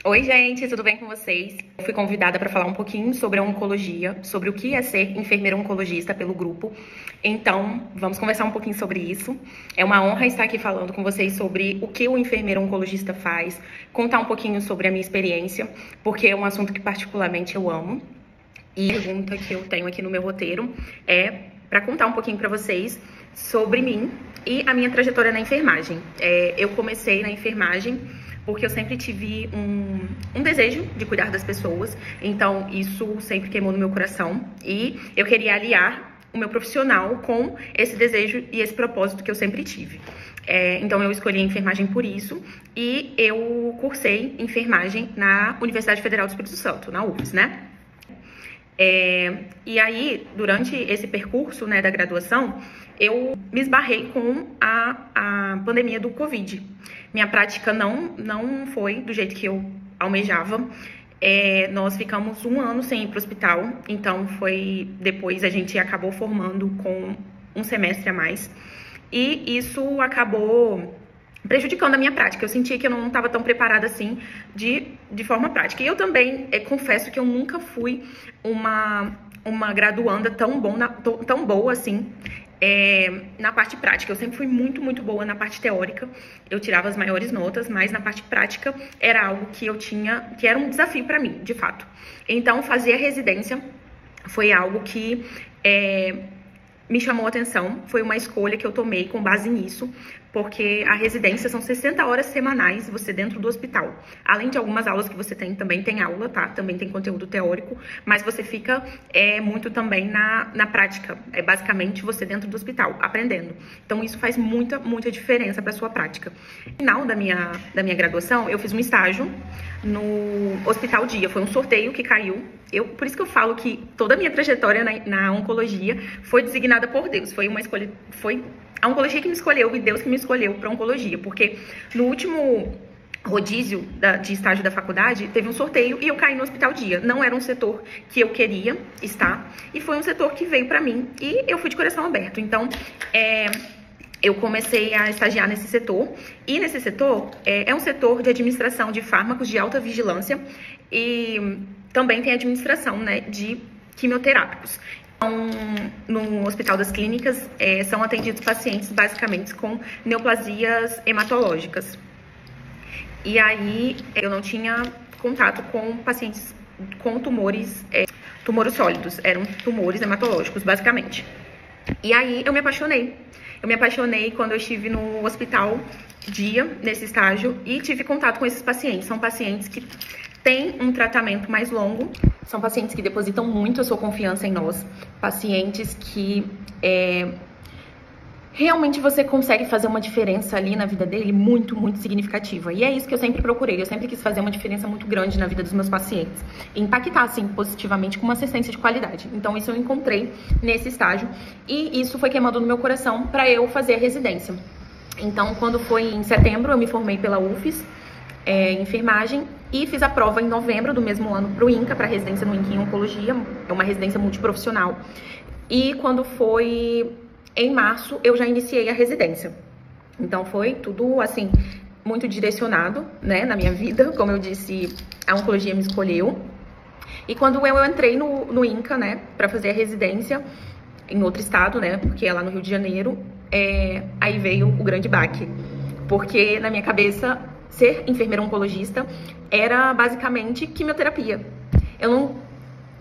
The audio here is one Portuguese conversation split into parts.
Oi, gente, tudo bem com vocês? Eu fui convidada para falar um pouquinho sobre a oncologia, sobre o que é ser enfermeira oncologista pelo grupo. Então, vamos conversar um pouquinho sobre isso. É uma honra estar aqui falando com vocês sobre o que o enfermeiro oncologista faz, contar um pouquinho sobre a minha experiência, porque é um assunto que particularmente eu amo. E a pergunta que eu tenho aqui no meu roteiro é para contar um pouquinho para vocês sobre mim e a minha trajetória na enfermagem. Eu comecei na enfermagem porque eu sempre tive um desejo de cuidar das pessoas, então isso sempre queimou no meu coração e eu queria aliar o meu profissional com esse desejo e esse propósito que eu sempre tive. Então eu escolhi a enfermagem por isso e eu cursei enfermagem na Universidade Federal do Espírito Santo, na UFES, né? E aí, durante esse percurso, né, da graduação, eu me esbarrei com a pandemia do Covid. Minha prática não foi do jeito que eu almejava. Nós ficamos 1 ano sem ir para o hospital, então depois a gente acabou formando com um semestre a mais. E isso acabou prejudicando a minha prática. Eu sentia que eu não estava tão preparada assim de forma prática. E eu também confesso que eu nunca fui uma graduanda tão boa assim na parte prática. Eu sempre fui muito boa na parte teórica. Eu tirava as maiores notas, mas na parte prática era algo que era um desafio para mim, de fato. Então, fazer a residência foi algo que me chamou a atenção, foi uma escolha que eu tomei com base nisso, porque a residência são 60 horas semanais, você dentro do hospital. Além de algumas aulas que você também tem aula, tá? Também tem conteúdo teórico, mas você fica muito também na prática. É basicamente você dentro do hospital, aprendendo. Então isso faz muita diferença para sua prática. No final da minha graduação, eu fiz um estágio no Hospital Dia, foi um sorteio que caiu. Por isso que eu falo que toda a minha trajetória na oncologia foi designada por Deus, foi uma escolha, foi a oncologia que me escolheu e Deus que me escolheu para oncologia, porque no último rodízio de estágio da faculdade, teve um sorteio e eu caí no Hospital Dia. Não era um setor que eu queria estar e foi um setor que veio para mim e eu fui de coração aberto. Então, eu comecei a estagiar nesse setor e nesse setor é um setor de administração de fármacos de alta vigilância e também tem administração, né, de quimioterápicos. Então, no Hospital das Clínicas, são atendidos pacientes basicamente com neoplasias hematológicas. E aí, eu não tinha contato com pacientes com tumores sólidos, eram tumores hematológicos, basicamente. E aí, eu me apaixonei. Eu me apaixonei quando eu estive no Hospital Dia, nesse estágio, e tive contato com esses pacientes. São pacientes que têm um tratamento mais longo, são pacientes que depositam muito a sua confiança em nós, pacientes que realmente você consegue fazer uma diferença ali na vida dele muito significativa. E é isso que eu sempre procurei, eu sempre quis fazer uma diferença muito grande na vida dos meus pacientes, impactar, assim, positivamente com uma assistência de qualidade. Então isso eu encontrei nesse estágio e isso foi queimando no meu coração para eu fazer a residência. Então, quando foi em setembro, eu me formei pela UFES, em enfermagem, e fiz a prova em novembro do mesmo ano para o INCA, para residência no INCA em oncologia, é uma residência multiprofissional. E quando foi em março, eu já iniciei a residência. Então foi tudo, assim, muito direcionado, né, na minha vida. Como eu disse, a oncologia me escolheu. E quando eu entrei no INCA, né, para fazer a residência em outro estado, né, porque é lá no Rio de Janeiro, aí veio o grande baque. Porque na minha cabeça, ser enfermeira oncologista era basicamente quimioterapia. Eu não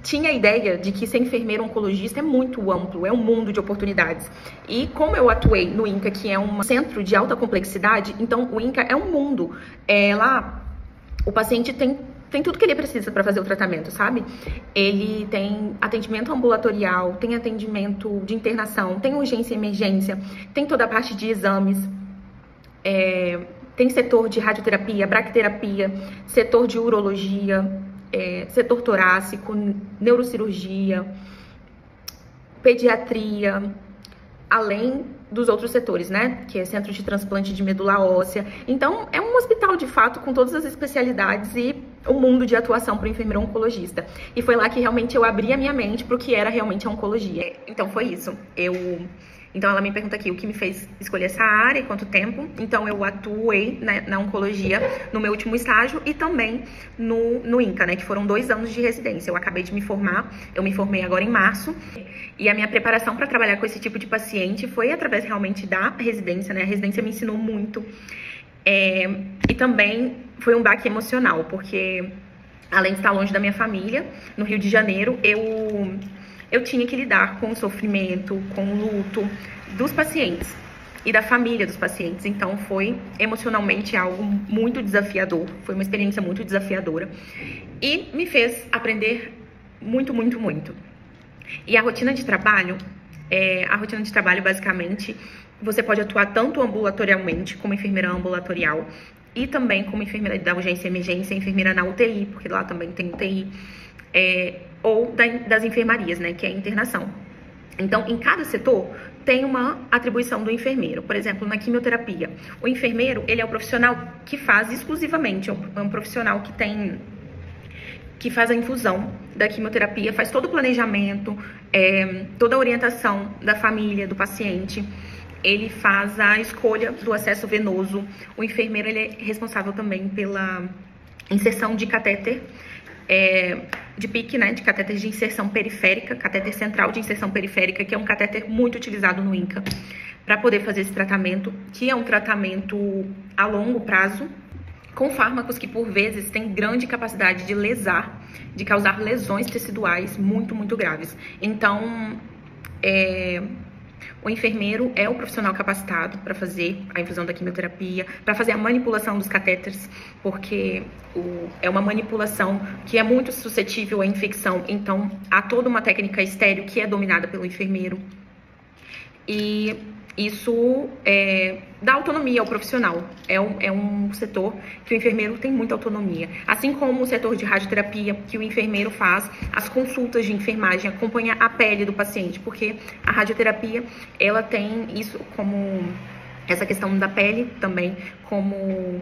tinha a ideia de que ser enfermeira oncologista é muito amplo, é um mundo de oportunidades. E como eu atuei no INCA, que é um centro de alta complexidade, então o INCA é um mundo. Lá, o paciente tem tudo que ele precisa para fazer o tratamento, sabe? Ele tem atendimento ambulatorial, tem atendimento de internação, tem urgência e emergência, tem toda a parte de exames, tem setor de radioterapia, braquiterapia, setor de urologia, setor torácico, neurocirurgia, pediatria, além dos outros setores, né? Que é centro de transplante de medula óssea. Então, é um hospital, de fato, com todas as especialidades e o mundo de atuação para o enfermeiro oncologista. E foi lá que realmente eu abri a minha mente para o que era realmente a oncologia. Então, foi isso. Então, ela me pergunta aqui o que me fez escolher essa área e quanto tempo. Então, eu atuei, né, na oncologia no meu último estágio e também no INCA, né, que foram 2 anos de residência. Eu acabei de me formar, eu me formei agora em março. E a minha preparação para trabalhar com esse tipo de paciente foi através realmente da residência, né? A residência me ensinou muito. E também foi um baque emocional, porque além de estar longe da minha família, no Rio de Janeiro, eu tinha que lidar com o sofrimento, com o luto dos pacientes e da família dos pacientes. Então, foi emocionalmente algo muito desafiador. Foi uma experiência muito desafiadora. E me fez aprender muito, muito, muito. E a rotina de trabalho, basicamente, você pode atuar tanto ambulatorialmente, como enfermeira ambulatorial, e também como enfermeira da urgência e emergência, enfermeira na UTI, porque lá também tem UTI, ou das enfermarias, né, que é a internação. Então, em cada setor, tem uma atribuição do enfermeiro. Por exemplo, na quimioterapia, o enfermeiro, ele é o profissional que faz exclusivamente, é um profissional que faz a infusão da quimioterapia, faz todo o planejamento, toda a orientação da família, do paciente. Ele faz a escolha do acesso venoso. O enfermeiro, ele é responsável também pela inserção de catéter, de PIC, né, de catéter de inserção periférica, catéter central de inserção periférica, que é um catéter muito utilizado no INCA, para poder fazer esse tratamento, que é um tratamento a longo prazo, com fármacos que, por vezes, têm grande capacidade de lesar, de causar lesões teciduais muito, muito graves. Então, o enfermeiro é o profissional capacitado para fazer a infusão da quimioterapia, para fazer a manipulação dos catéteres, porque é uma manipulação que é muito suscetível à infecção. Então, há toda uma técnica estéril que é dominada pelo enfermeiro. E isso dá autonomia ao profissional. É um setor que o enfermeiro tem muita autonomia. Assim como o setor de radioterapia, que o enfermeiro faz as consultas de enfermagem, acompanha a pele do paciente, porque a radioterapia, ela tem isso como essa questão da pele também, como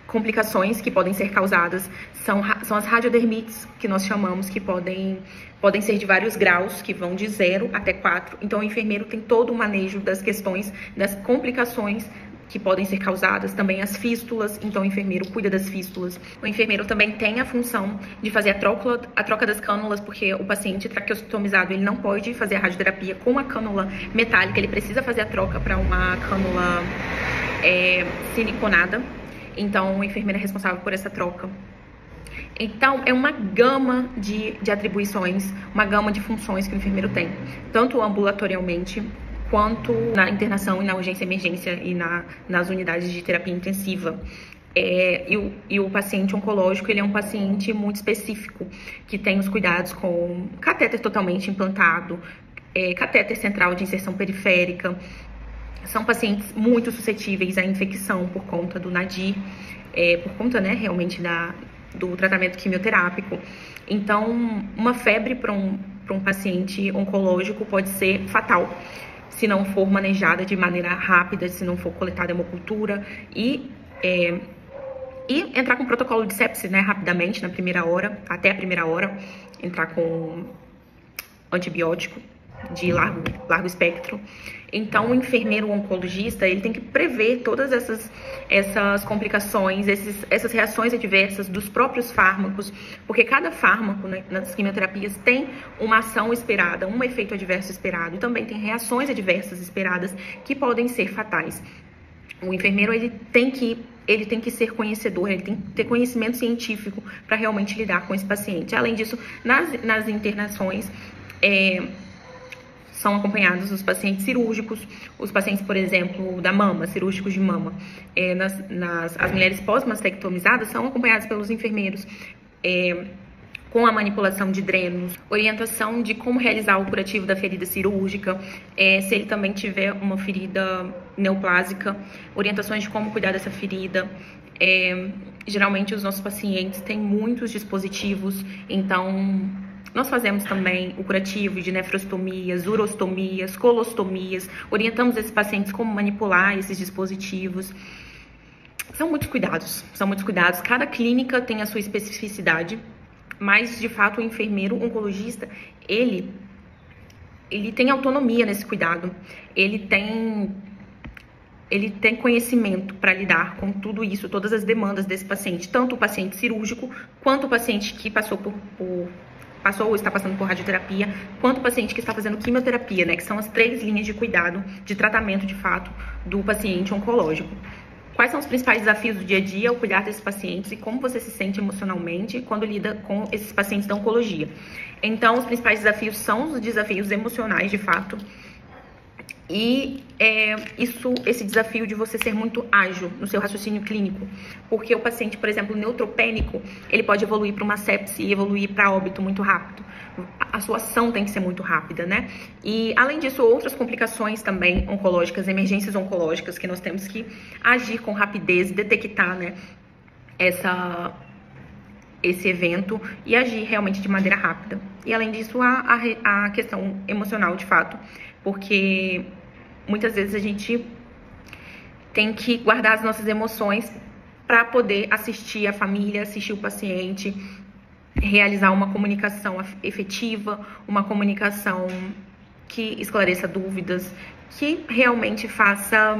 complicações que podem ser causadas, são as radiodermites, que nós chamamos, que podem ser de vários graus, que vão de 0 até 4. Então, o enfermeiro tem todo o manejo das questões, das complicações que podem ser causadas, também as fístulas. Então, o enfermeiro cuida das fístulas. O enfermeiro também tem a função de fazer a troca das cânulas, porque o paciente traqueostomizado, ele não pode fazer a radioterapia com a cânula metálica, ele precisa fazer a troca para uma cânula siliconada. Então, o enfermeiro é responsável por essa troca. Então, é uma gama de atribuições, uma gama de funções que o enfermeiro tem, tanto ambulatorialmente, quanto na internação e na urgência e emergência e nas unidades de terapia intensiva. E o paciente oncológico, ele é um paciente muito específico, que tem os cuidados com catéter totalmente implantado, catéter central de inserção periférica. São pacientes muito suscetíveis à infecção por conta do NADIR, por conta, né, realmente do tratamento quimioterápico. Então, uma febre para um paciente oncológico pode ser fatal, se não for manejada de maneira rápida, se não for coletada hemocultura e entrar com protocolo de sepse, né, rapidamente, até a primeira hora, entrar com antibiótico de largo espectro. Então, o enfermeiro oncologista, ele tem que prever todas essas complicações, essas reações adversas dos próprios fármacos, porque cada fármaco, né, nas quimioterapias tem uma ação esperada, um efeito adverso esperado, e também tem reações adversas esperadas que podem ser fatais. O enfermeiro, ele tem que ser conhecedor, ele tem que ter conhecimento científico para realmente lidar com esse paciente. Além disso, nas internações, são acompanhados os pacientes cirúrgicos, os pacientes, por exemplo, da mama, cirúrgicos de mama. As mulheres pós-mastectomizadas são acompanhadas pelos enfermeiros com a manipulação de drenos, orientação de como realizar o curativo da ferida cirúrgica, se ele também tiver uma ferida neoplásica, orientações de como cuidar dessa ferida. Geralmente, os nossos pacientes têm muitos dispositivos, então nós fazemos também o curativo de nefrostomias, urostomias, colostomias, orientamos esses pacientes como manipular esses dispositivos. São muitos cuidados, cada clínica tem a sua especificidade, mas de fato o enfermeiro oncologista, ele ele tem autonomia nesse cuidado, ele tem conhecimento para lidar com tudo isso, todas as demandas desse paciente, tanto o paciente cirúrgico, quanto o paciente que passou ou está passando por radioterapia, quanto o paciente que está fazendo quimioterapia, né? Que são as 3 linhas de cuidado, de tratamento, de fato, do paciente oncológico. Quais são os principais desafios do dia a dia ao cuidar desses pacientes e como você se sente emocionalmente quando lida com esses pacientes da oncologia? Então, os principais desafios são os desafios emocionais, de fato, e esse desafio de você ser muito ágil no seu raciocínio clínico, porque o paciente, por exemplo, neutropênico, ele pode evoluir para uma sepse e evoluir para óbito muito rápido. A sua ação tem que ser muito rápida, né? E, além disso, outras complicações também oncológicas, emergências oncológicas, que nós temos que agir com rapidez, detectar, né, esse evento e agir realmente de maneira rápida. E, além disso, a questão emocional, de fato, porque muitas vezes a gente tem que guardar as nossas emoções para poder assistir a família, assistir o paciente, realizar uma comunicação efetiva, uma comunicação que esclareça dúvidas, que realmente faça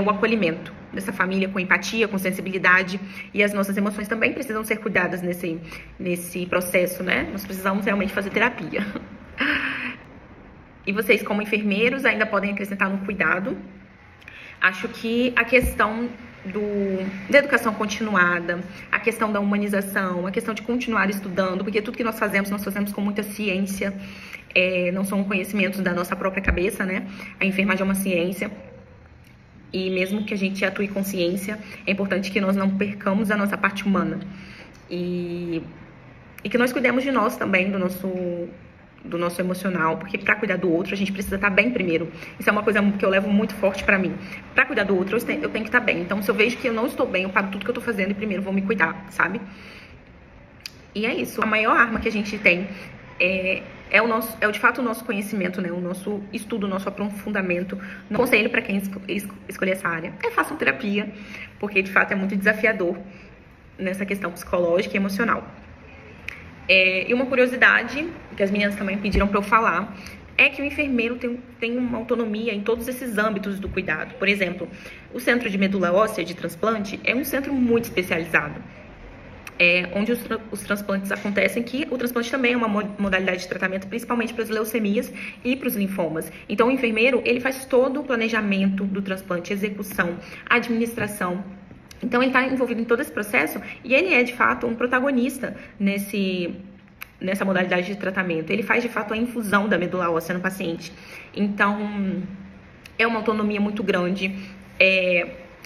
o acolhimento dessa família com empatia, com sensibilidade. E as nossas emoções também precisam ser cuidadas nesse processo, né? Nós precisamos realmente fazer terapia. E vocês, como enfermeiros, ainda podem acrescentar no cuidado. Acho que a questão da educação continuada, a questão da humanização, a questão de continuar estudando, porque tudo que nós fazemos com muita ciência, não são conhecimentos da nossa própria cabeça, né? A enfermagem é uma ciência. E mesmo que a gente atue com ciência, é importante que nós não percamos a nossa parte humana. E que nós cuidemos de nós também, do nosso emocional, porque para cuidar do outro a gente precisa estar bem primeiro. Isso é uma coisa que eu levo muito forte para mim. Para cuidar do outro eu tenho que estar bem. Então, se eu vejo que eu não estou bem, eu paro tudo que eu estou fazendo e primeiro vou me cuidar, sabe? E é isso. A maior arma que a gente tem é de fato o nosso conhecimento, né? O nosso estudo, o nosso aprofundamento. No conselho para quem escolher essa área: façam terapia, porque de fato é muito desafiador nessa questão psicológica e emocional. E uma curiosidade, que as meninas também pediram para eu falar, é que o enfermeiro tem uma autonomia em todos esses âmbitos do cuidado. Por exemplo, o Centro de Medula Óssea de Transplante é um centro muito especializado, onde os transplantes acontecem, que o transplante também é uma modalidade de tratamento, principalmente para as leucemias e para os linfomas. Então, o enfermeiro, ele faz todo o planejamento do transplante, execução, administração. Então, ele está envolvido em todo esse processo e ele é, de fato, um protagonista nessa modalidade de tratamento. Ele faz, de fato, a infusão da medula óssea no paciente. Então, é uma autonomia muito grande.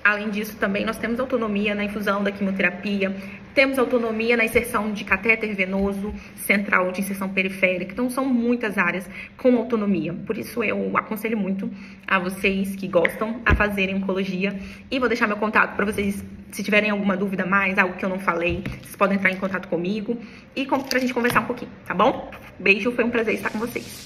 Além disso, também nós temos autonomia na infusão da quimioterapia, temos autonomia na inserção de catéter venoso central de inserção periférica. Então, são muitas áreas com autonomia. Por isso, eu aconselho muito a vocês que gostam a fazerem oncologia. E vou deixar meu contato para vocês, se tiverem alguma dúvida mais, algo que eu não falei, vocês podem entrar em contato comigo e pra gente conversar um pouquinho, tá bom? Beijo, foi um prazer estar com vocês.